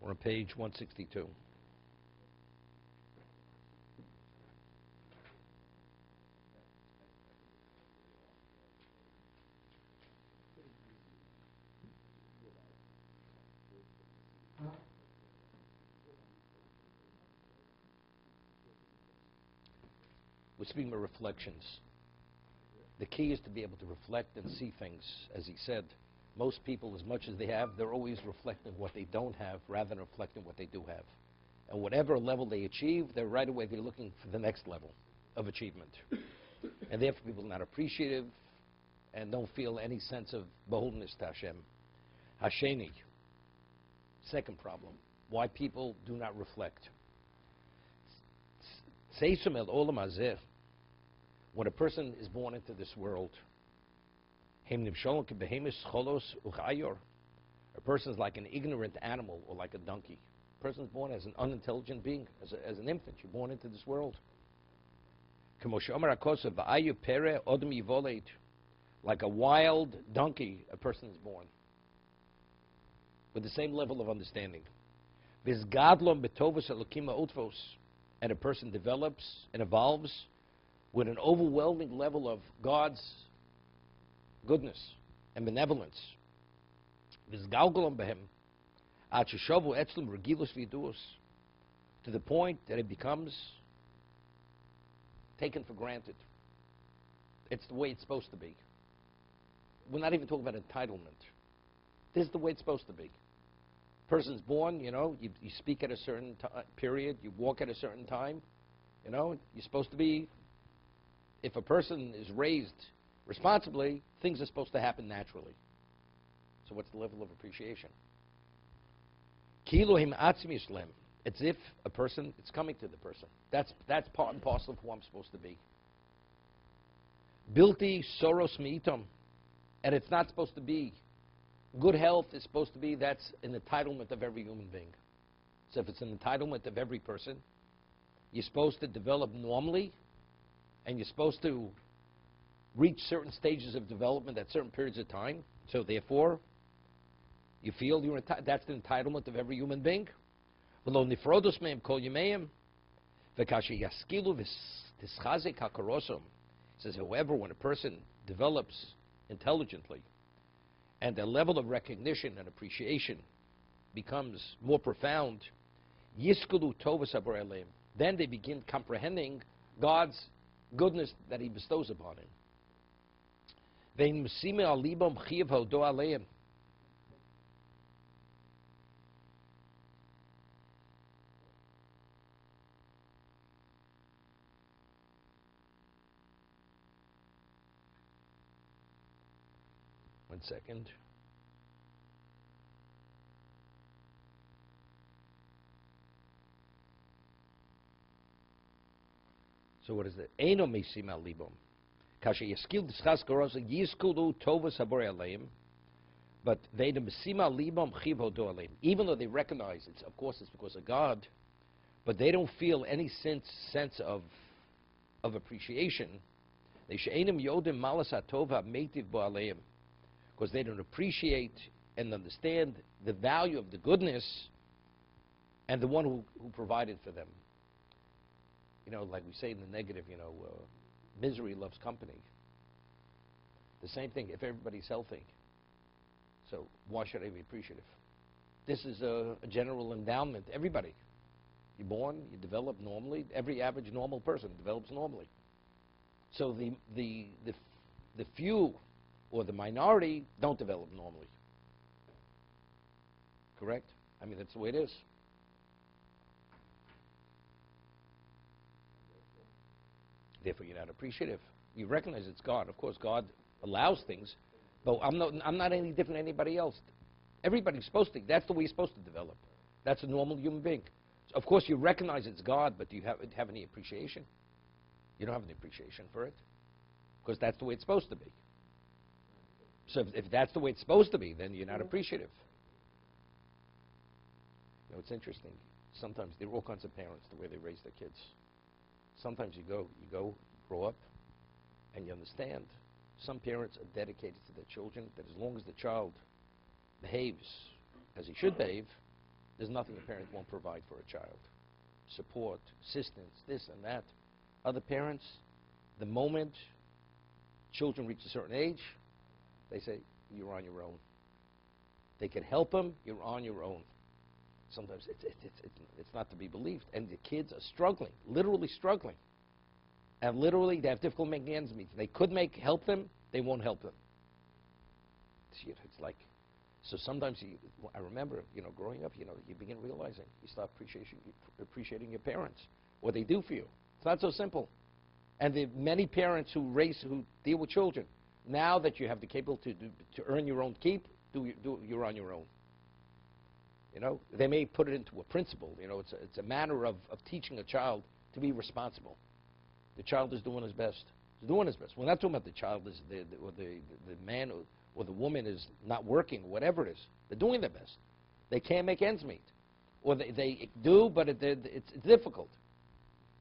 We're on page 162. We're speaking about reflections. The key is to be able to reflect and see things. As he said, most people, as much as they have, they're always reflecting what they don't have rather than reflecting what they do have. And whatever level they achieve, they're right away they're looking for the next level of achievement. And therefore people are not appreciative and don't feel any sense of beholdenness to Hashem. Hasheni, second problem, why people do not reflect. Seisum el olam hazeh, when a person is born into this world, a person is like an ignorant animal or like a donkey. A person is born as an unintelligent being, as an infant. You're born into this world. Like a wild donkey, a person is born with the same level of understanding. And a person develops and evolves with an overwhelming level of God's goodness and benevolence. To the point that it becomes taken for granted. It's the way it's supposed to be. We're not even talking about entitlement. This is the way it's supposed to be. Person's born, you speak at a certain period, you walk at a certain time, you're supposed to be, if a person is raised responsibly, things are supposed to happen naturally. So what's the level of appreciation? It's if a person, it's coming to the person. That's part and parcel of who I'm supposed to be. Bilti soros mi'itam, and it's not supposed to be. Good health is supposed to be, that's an entitlement of every human being. So if it's an entitlement of every person, you're supposed to develop normally, and you're supposed to reach certain stages of development at certain periods of time. So therefore, you feel you're that's the entitlement of every human being. Says, however, when a person develops intelligently, and the level of recognition and appreciation becomes more profound, then they begin comprehending God's goodness that He bestows upon him. 1 second. So what is it? Eino mesim al libom. Kasha yaskil dischas gorosa yiskulu tovas habor aleim. But they the mesim al libom chiv hodo aleim. Even though they recognize it's, of course, it's because of God, but they don't feel any sense of appreciation. They she'enim yodim malas hatova meitiv bo aleim, because they don't appreciate and understand the value of the goodness and the one who provided for them. Like we say in the negative, misery loves company. The same thing, if everybody's healthy. So why should I be appreciative? This is a general endowment. Everybody. You're born, you develop normally. Every average normal person develops normally. So the few or the minority don't develop normally. Correct? I mean, that's the way it is. Therefore, you're not appreciative. You recognize it's God. Of course, God allows things, but I'm not any different than anybody else. Everybody's supposed to. That's the way you're supposed to develop. That's a normal human being. So of course, you recognize it's God, but do you have any appreciation? You don't have any appreciation for it, because that's the way it's supposed to be. So if that's the way it's supposed to be, then you're not appreciative. It's interesting. Sometimes there are all kinds of parents, the way they raise their kids. Sometimes you grow up, and you understand. Some parents are dedicated to their children, that as long as the child behaves as he should behave, There's nothing a parent won't provide for a child. Support, assistance, this and that. Other parents, the moment children reach a certain age, they say, you're on your own. They can help them, you're on your own. Sometimes it's not to be believed. And the kids are struggling, literally struggling. And literally, they have difficulty making ends meet. They could help them, they won't help them. It's like, so sometimes I remember, growing up, you begin realizing, you start appreciating your parents, what they do for you. It's not so simple. And the many parents who deal with children, now that you have the capability to earn your own keep, you're on your own. They may put it into a principle. It's a manner of teaching a child to be responsible. The child is doing his best. He's doing his best. We're not talking about the child or the man or the woman is not working, or whatever it is. They're doing their best. They can't make ends meet. Or they do, but it's difficult.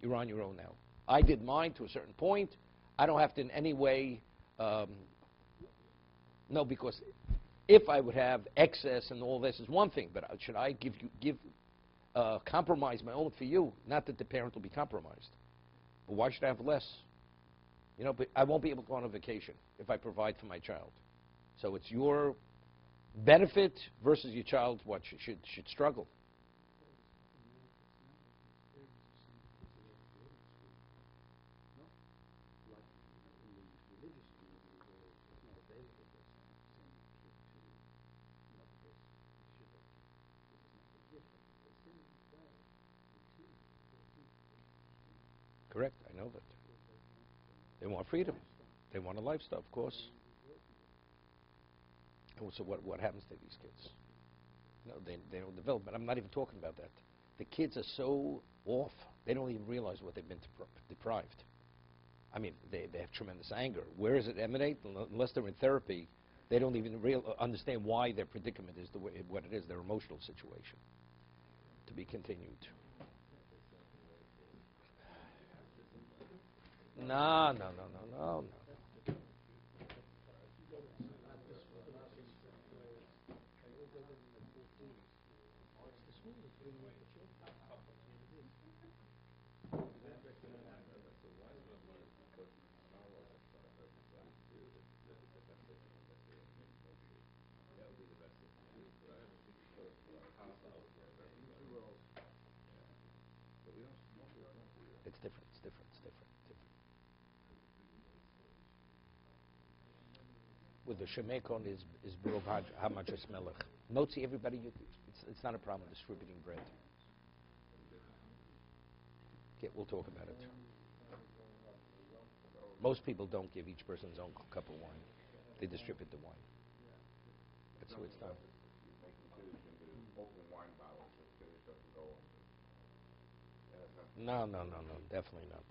You're on your own now. I did mine to a certain point. I don't have to in any way, no, because if I would have excess and all this is one thing, but should I compromise my own for you? Not that the parent will be compromised. But why should I have less? But I won't be able to go on a vacation if I provide for my child. So it's your benefit versus your child what should struggle. Correct, I know that. They want freedom. They want a lifestyle, of course. And so what happens to these kids? They don't develop, but I'm not even talking about that. The kids are so off, they don't even realize what they've been deprived. I mean, they have tremendous anger. Where does it emanate? Unless they're in therapy, they don't even understand why their predicament is what it is, their emotional situation. To be continued. No. It's different. With the Shemekon is Baruch HaMachas Melech. Motzi, everybody, it's not a problem distributing bread. Okay, we'll talk about it. Most people don't give each person his own cup of wine. They distribute the wine. That's how it's done. No, definitely not.